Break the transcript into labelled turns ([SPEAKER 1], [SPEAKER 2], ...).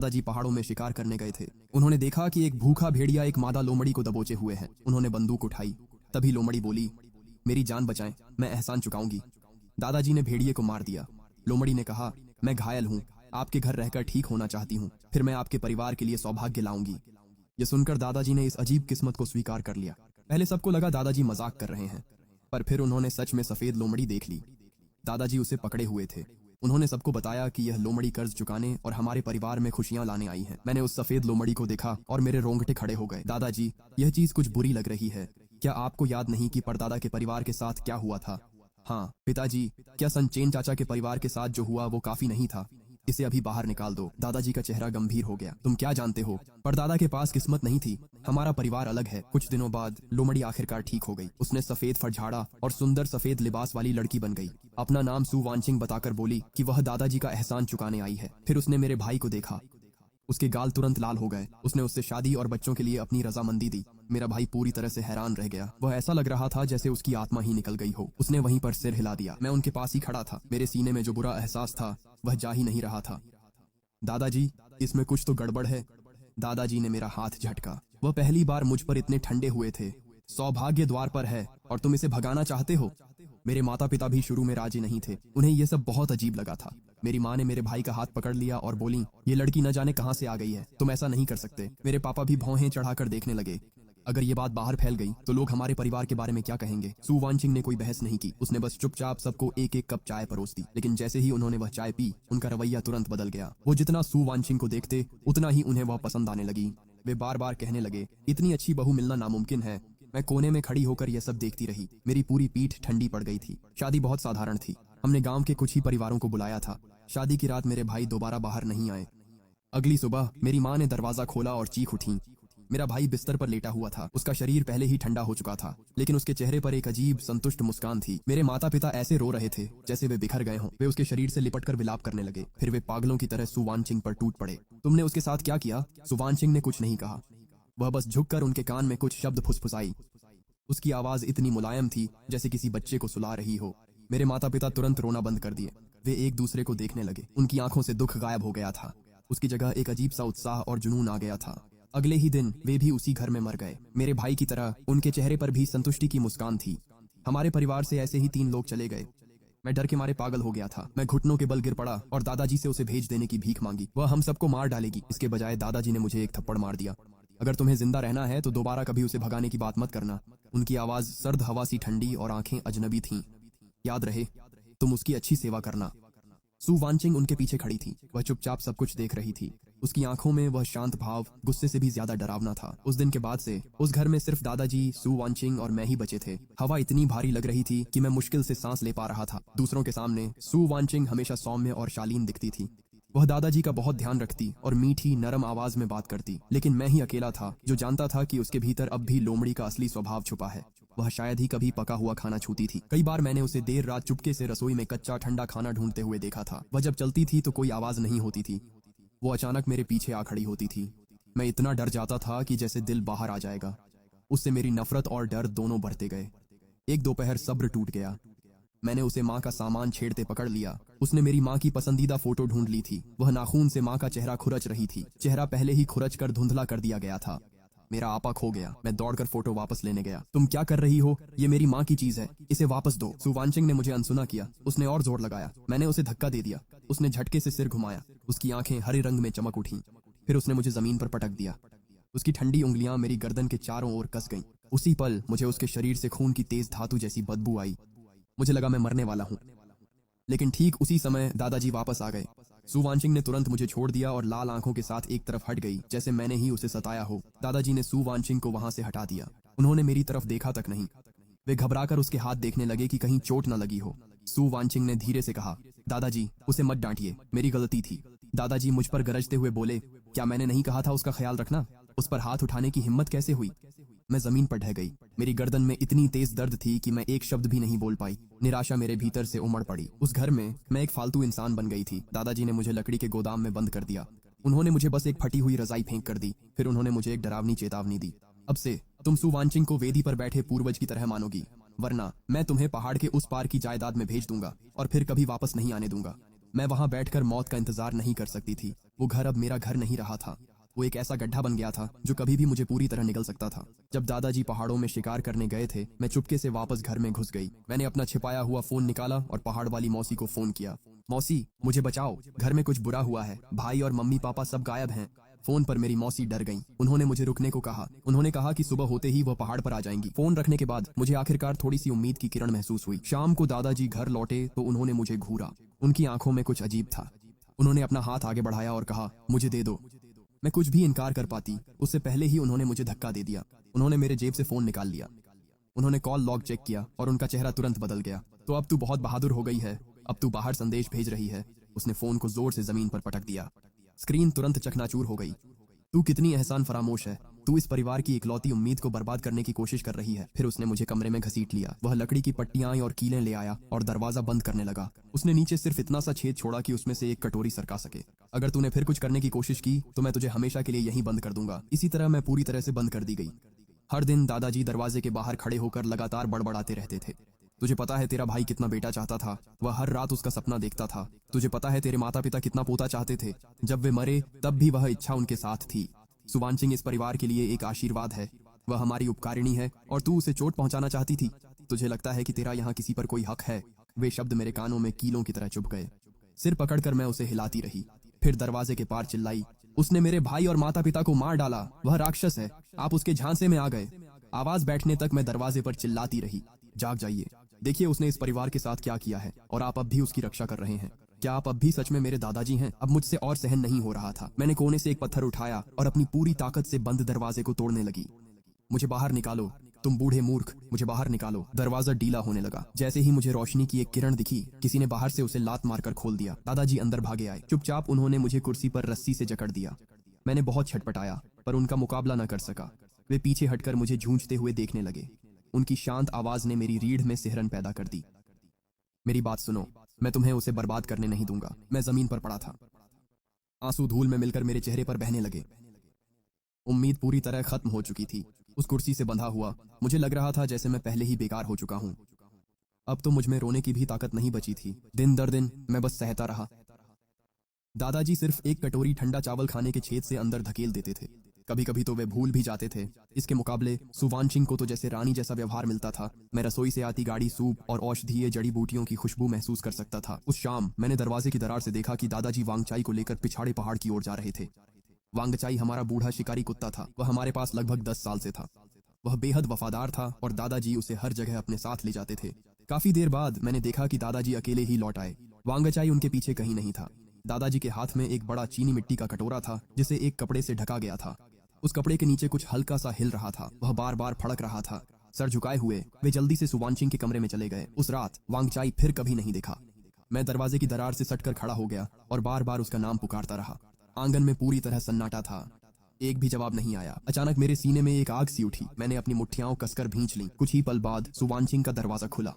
[SPEAKER 1] दादाजी पहाड़ों में शिकार करने गए थे। उन्होंने देखा कि एक भूखा भेड़िया एक मादा लोमड़ी को दबोचे हुए है। उन्होंने बंदूक उठाई। तभी लोमड़ी बोली, मेरी जान बचाएं, मैं एहसान चुकाऊंगी। दादाजी ने भेड़िए को मार दिया। लोमड़ी ने कहा, मैं घायल हूँ, आपके घर रहकर ठीक होना चाहती हूँ, फिर मैं आपके परिवार के लिए सौभाग्य लाऊंगी। यह सुनकर दादाजी ने इस अजीब किस्मत को स्वीकार कर लिया। पहले सबको लगा दादाजी मजाक कर रहे हैं, पर फिर उन्होंने सच में सफेद लोमड़ी देख ली। दादाजी उसे पकड़े हुए थे। उन्होंने सबको बताया कि यह लोमड़ी कर्ज चुकाने और हमारे परिवार में खुशियां लाने आई है। मैंने उस सफेद लोमड़ी को देखा और मेरे रोंगटे खड़े हो गए। दादाजी, यह चीज कुछ बुरी लग रही है। क्या आपको याद नहीं कि परदादा के परिवार के साथ क्या हुआ था? हाँ पिताजी, क्या संचेन चाचा के परिवार के साथ जो हुआ वो काफी नहीं था? इसे अभी बाहर निकाल दो। दादाजी का चेहरा गंभीर हो गया। तुम क्या जानते हो, परदादा के पास किस्मत नहीं थी, हमारा परिवार अलग है। कुछ दिनों बाद लोमड़ी आखिरकार ठीक हो गई। उसने सफेद फर झाड़ा और सुंदर सफेद लिबास वाली लड़की बन गई। अपना नाम सु वांचिंग बताकर बोली कि वह दादाजी का एहसान चुकाने आई है। फिर उसने मेरे भाई को देखा। उसके गाल तुरंत लाल हो गए। उसने उससे शादी और बच्चों के लिए अपनी रजामंदी दी। मेरा भाई पूरी तरह से हैरान रह गया। वह ऐसा लग रहा था जैसे उसकी आत्मा ही निकल गई हो। उसने वहीं पर सिर हिला दिया। मैं उनके पास ही खड़ा था। मेरे सीने में जो बुरा एहसास था वह जा ही नहीं रहा था। दादाजी, इसमें कुछ तो गड़बड़ है। दादाजी ने मेरा हाथ झटका। वह पहली बार मुझ पर इतने ठंडे हुए थे। सौभाग्य द्वार पर है और तुम इसे भगाना चाहते हो? मेरे माता पिता भी शुरू में राजी नहीं थे। उन्हें यह सब बहुत अजीब लगा था। मेरी माँ ने मेरे भाई का हाथ पकड़ लिया और बोली, ये लड़की न जाने कहाँ से आ गई है, तुम ऐसा नहीं कर सकते। मेरे पापा भी भौहें चढ़ाकर देखने लगे। अगर ये बात बाहर फैल गई तो लोग हमारे परिवार के बारे में क्या कहेंगे? सु वांचिंग ने कोई बहस नहीं की। उसने बस चुपचाप सबको एक एक कप चाय परोस दी। लेकिन जैसे ही उन्होंने वह चाय पी, उनका रवैया तुरंत बदल गया। वो जितना सु वांचिंग को देखते उतना ही उन्हें वह पसंद आने लगी। वे बार बार कहने लगे, इतनी अच्छी बहू मिलना नामुमकिन है। मैं कोने में खड़ी होकर यह सब देखती रही। मेरी पूरी पीठ ठंडी पड़ गई थी। शादी बहुत साधारण थी। हमने गांव के कुछ ही परिवारों को बुलाया था। शादी की रात मेरे भाई दोबारा बाहर नहीं आए। अगली सुबह मेरी माँ ने दरवाजा खोला और चीख उठी। मेरा भाई बिस्तर पर लेटा हुआ था। उसका शरीर पहले ही ठंडा हो चुका था, लेकिन उसके चेहरे पर एक अजीब संतुष्ट मुस्कान थी। मेरे माता पिता ऐसे रो रहे थे जैसे वे बिखर गए हों। वे उसके शरीर से लिपटकर विलाप करने लगे। फिर वे पागलों की तरह सु वांचिंग पर टूट पड़े। तुमने उसके साथ क्या किया? सु वांचिंग ने कुछ नहीं कहा। वह बस झुककर उनके कान में कुछ शब्द फुसफुसाई। उसकी आवाज इतनी मुलायम थी जैसे किसी बच्चे को सुला रही हो। मेरे माता पिता तुरंत रोना बंद कर दिए। वे एक दूसरे को देखने लगे। उनकी आंखों से दुख गायब हो गया था। उसकी जगह एक अजीब सा उत्साह और जुनून आ गया था। अगले ही दिन वे भी उसी घर में मर गए। मेरे भाई की तरह उनके चेहरे पर भी संतुष्टि की मुस्कान थी। हमारे परिवार से ऐसे ही 3 लोग चले गए। मैं डर के मारे पागल हो गया था। मैं घुटनों के बल गिर पड़ा और दादाजी से उसे भेज देने की भीख मांगी। वह हम सबको मार डालेगी। इसके बजाय दादाजी ने मुझे एक थप्पड़ मार दिया। अगर तुम्हें जिंदा रहना है तो दोबारा कभी उसे भगाने की बात मत करना। उनकी आवाज सर्द हवा सी ठंडी और आंखें अजनबी थीं। याद रहे, तुम उसकी अच्छी सेवा करना। सु वांचिंग उनके पीछे खड़ी थी। वह चुपचाप सब कुछ देख रही थी। उसकी आंखों में वह शांत भाव गुस्से से भी ज्यादा डरावना था। उस दिन के बाद से उस घर में सिर्फ दादाजी, सु वांचिंग और मैं ही बचे थे। हवा इतनी भारी लग रही थी कि मैं मुश्किल से सांस ले पा रहा था। दूसरों के सामने सु वांचिंग हमेशा सौम्य और शालीन दिखती थी। वह दादाजी का बहुत ध्यान रखती और मीठी नरम आवाज में बात करती। लेकिन मैं ही अकेला था जो जानता था कि उसके भीतर अब भी लोमड़ी का असली स्वभाव छुपा है। वह शायद ही कभी पका हुआ खाना छूती थी। कई बार मैंने उसे देर रात चुपके से रसोई में कच्चा ठंडा खाना ढूंढते हुए देखा था। वह जब चलती थी तो कोई आवाज नहीं होती थी। वो अचानक मेरे पीछे आ खड़ी होती थी। मैं इतना डर जाता था कि जैसे दिल बाहर आ जाएगा। उससे मेरी नफरत और डर दोनों बढ़ते गए। एक दोपहर सब्र टूट गया। मैंने उसे माँ का सामान छेड़ते पकड़ लिया। उसने मेरी माँ की पसंदीदा फोटो ढूंढ ली थी। वह नाखून से माँ का चेहरा खुरच रही थी। चेहरा पहले ही खुरच कर धुंधला कर दिया गया था। मेरा आपा खो गया। मैं दौड़कर फोटो वापस लेने गया। तुम क्या कर रही हो? ये मेरी माँ की चीज है, इसे वापस दो। सु वांचिंग ने मुझे अनसुना किया। उसने और जोर लगाया। मैंने उसे धक्का दे दिया। उसने झटके से सिर घुमाया। उसकी आंखें हरे रंग में चमक उठी। फिर उसने मुझे जमीन पर पटक दिया। उसकी ठंडी उंगलियां मेरी गर्दन के चारों ओर कस गईं। उसी पल मुझे उसके शरीर से खून की तेज धातु जैसी बदबू आई। मुझे लगा मैं मरने वाला हूँ। लेकिन ठीक उसी समय दादाजी वापस आ गए। सु वांचिंग ने तुरंत मुझे छोड़ दिया और लाल आंखों के साथ एक तरफ हट गई, जैसे मैंने ही उसे सताया हो। दादाजी ने सु वांचिंग को वहां से हटा दिया। उन्होंने मेरी तरफ देखा तक नहीं। वे घबराकर उसके हाथ देखने लगे कि कहीं चोट न लगी हो। सु वांचिंग ने धीरे से कहा, दादाजी उसे मत डांटिए, मेरी गलती थी। दादाजी मुझ पर गरजते हुए बोले, क्या मैंने नहीं कहा था उसका ख्याल रखना? उस पर हाथ उठाने की हिम्मत कैसे हुई? मैं जमीन पर ढह गई। मेरी गर्दन में इतनी तेज दर्द थी कि मैं एक शब्द भी नहीं बोल पाई। निराशा मेरे भीतर से उमड़ पड़ी। उस घर में मैं एक फालतू इंसान बन गई थी। दादाजी ने मुझे लकड़ी के गोदाम में बंद कर दिया। उन्होंने मुझे बस एक फटी हुई रजाई फेंक कर दी। फिर उन्होंने मुझे एक डरावनी चेतावनी दी, अब से तुम सु वांचिंग को वेदी पर बैठे पूर्वज की तरह मानोगी, वरना मैं तुम्हें पहाड़ के उस पार की जायदाद में भेज दूंगा और फिर कभी वापस नहीं आने दूंगा। मैं वहां बैठकर मौत का इंतजार नहीं कर सकती थी। वो घर अब मेरा घर नहीं रहा था। वो एक ऐसा गड्ढा बन गया था जो कभी भी मुझे पूरी तरह निगल सकता था। जब दादाजी पहाड़ों में शिकार करने गए थे, मैं चुपके से वापस घर में घुस गई। मैंने अपना छिपाया हुआ फोन निकाला और पहाड़ वाली मौसी को फोन किया। मौसी, मुझे बचाओ, घर में कुछ बुरा हुआ है। भाई और मम्मी पापा सब गायब हैं। फोन पर मेरी मौसी डर गईं। उन्होंने मुझे रुकने को कहा। उन्होंने कहा कि सुबह होते ही वह पहाड़ पर आ जाएंगी। फोन रखने के बाद मुझे आखिरकार थोड़ी सी उम्मीद की किरण महसूस हुई। शाम को दादाजी घर लौटे तो उन्होंने मुझे घूरा। उनकी आंखों में कुछ अजीब था। उन्होंने अपना हाथ आगे बढ़ाया और कहा, मुझे दे दो। मैं कुछ भी इनकार कर पाती, उससे पहले ही उन्होंने मुझे धक्का दे दिया। उन्होंने मेरे जेब से फोन निकाल लिया। उन्होंने कॉल लॉग चेक किया और उनका चेहरा तुरंत बदल गया। तो अब तू बहुत बहादुर हो गई है, अब तू बाहर संदेश भेज रही है। उसने फोन को जोर से जमीन पर पटक दिया। स्क्रीन तुरंत चकनाचूर हो गई। तू कितनी एहसान फरामोश है। तू इस परिवार की इकलौती उम्मीद को बर्बाद करने की कोशिश कर रही है। फिर उसने मुझे कमरे में घसीट लिया। वह लकड़ी की पट्टियां और कीलें ले आया और दरवाजा बंद करने लगा। उसने नीचे सिर्फ इतना सा छेद छोड़ा कि उसमें से एक कटोरी सरका सके। अगर तूने फिर कुछ करने की कोशिश की तो मैं तुझे हमेशा के लिए यहीं बंद कर दूंगा। इसी तरह मैं पूरी तरह से बंद कर दी गई। हर दिन दादाजी दरवाजे के बाहर खड़े होकर लगातार बड़बड़ाते रहते थे। तुझे पता है तेरा भाई कितना बेटा चाहता था। वह हर रात उसका सपना देखता था। तुझे पता है तेरे माता पिता कितना पोता चाहते थे। जब वे मरे तब भी वह इच्छा उनके साथ थी। सुवानचिंग इस परिवार के लिए एक आशीर्वाद है। वह हमारी उपकारिणी है और तू उसे चोट पहुंचाना चाहती थी। तुझे लगता है कि तेरा यहाँ किसी पर कोई हक है। वे शब्द मेरे कानों में कीलों की तरह चुभ गए। सिर पकड़कर मैं उसे हिलाती रही। फिर दरवाजे के पार चिल्लाई, उसने मेरे भाई और माता पिता को मार डाला। वह राक्षस है। आप उसके झांसे में आ गए। आवाज बैठने तक मैं दरवाजे पर चिल्लाती रही, जाग जाइए, देखिए उसने इस परिवार के साथ क्या किया है और आप अब भी उसकी रक्षा कर रहे हैं। क्या आप अब भी सच में मेरे दादाजी हैं? अब मुझसे और सहन नहीं हो रहा था। मैंने कोने से एक पत्थर उठाया और अपनी पूरी ताकत से बंद दरवाजे को तोड़ने लगी। मुझे बाहर निकालो, तुम बूढ़े मूर्ख, मुझे बाहर निकालो। दरवाजा ढीला होने लगा। जैसे ही मुझे रोशनी की एक किरण दिखी, किसी ने बाहर से उसे लात मारकर खोल दिया। दादाजी अंदर भागे आए। चुपचाप उन्होंने मुझे कुर्सी पर रस्सी से जकड़ दिया। मैंने बहुत छटपटाया पर उनका मुकाबला न कर सका। वे पीछे हटकर मुझे झूंझते हुए देखने लगे। उनकी शांत आवाज ने मेरी रीढ़ में सिहरन पैदा कर दी। मेरी बात सुनो, मैं तुम्हें उसे बर्बाद करने नहीं दूंगा। मैं जमीन पर पड़ा था। आंसू धूल में मिलकर मेरे चेहरे पर बहने लगे। उम्मीद पूरी तरह खत्म हो चुकी थी। उस कुर्सी से बंधा हुआ मुझे लग रहा था जैसे मैं पहले ही बेकार हो चुका हूं। अब तो मुझ में रोने की भी ताकत नहीं बची थी। दिन दर दिन मैं बस सहता रहा। दादाजी सिर्फ एक कटोरी ठंडा चावल खाने के छेद से अंदर धकेल देते थे। कभी कभी तो वे भूल भी जाते थे। इसके मुकाबले सुवानचिंग को तो जैसे रानी जैसा व्यवहार मिलता था। मैं रसोई से आती गाढ़ी सूप और औषधीय जड़ी बूटियों की खुशबू महसूस कर सकता था। उस शाम मैंने दरवाजे की दरार से देखा कि दादाजी वांगचाई को लेकर पिछाड़े पहाड़ की ओर जा रहे थे। वांगचाई हमारा बूढ़ा शिकारी कुत्ता था। वह हमारे पास लगभग 10 साल से था। वह बेहद वफादार था और दादाजी उसे हर जगह अपने साथ ले जाते थे। काफी देर बाद मैंने देखा कि दादाजी अकेले ही लौट आए। वांगचाई उनके पीछे कहीं नहीं था। दादाजी के हाथ में एक बड़ा चीनी मिट्टी का कटोरा था जिसे एक कपड़े से ढका गया था। उस कपड़े के नीचे कुछ हल्का सा हिल रहा था। वह बार बार फड़क रहा था। सर झुकाए हुए वे जल्दी से सुवानचिंग के कमरे में चले गए। उस रात वांगचाई फिर कभी नहीं दिखा। मैं दरवाजे की दरार से सटकर खड़ा हो गया और बार बार उसका नाम पुकारता रहा। आंगन में पूरी तरह सन्नाटा था। एक भी जवाब नहीं आया। अचानक मेरे सीने में एक आग सी उठी। मैंने अपनी मुट्ठियां कसकर भींच ली। कुछ ही पल बाद सुवानचिंग का दरवाजा खुला।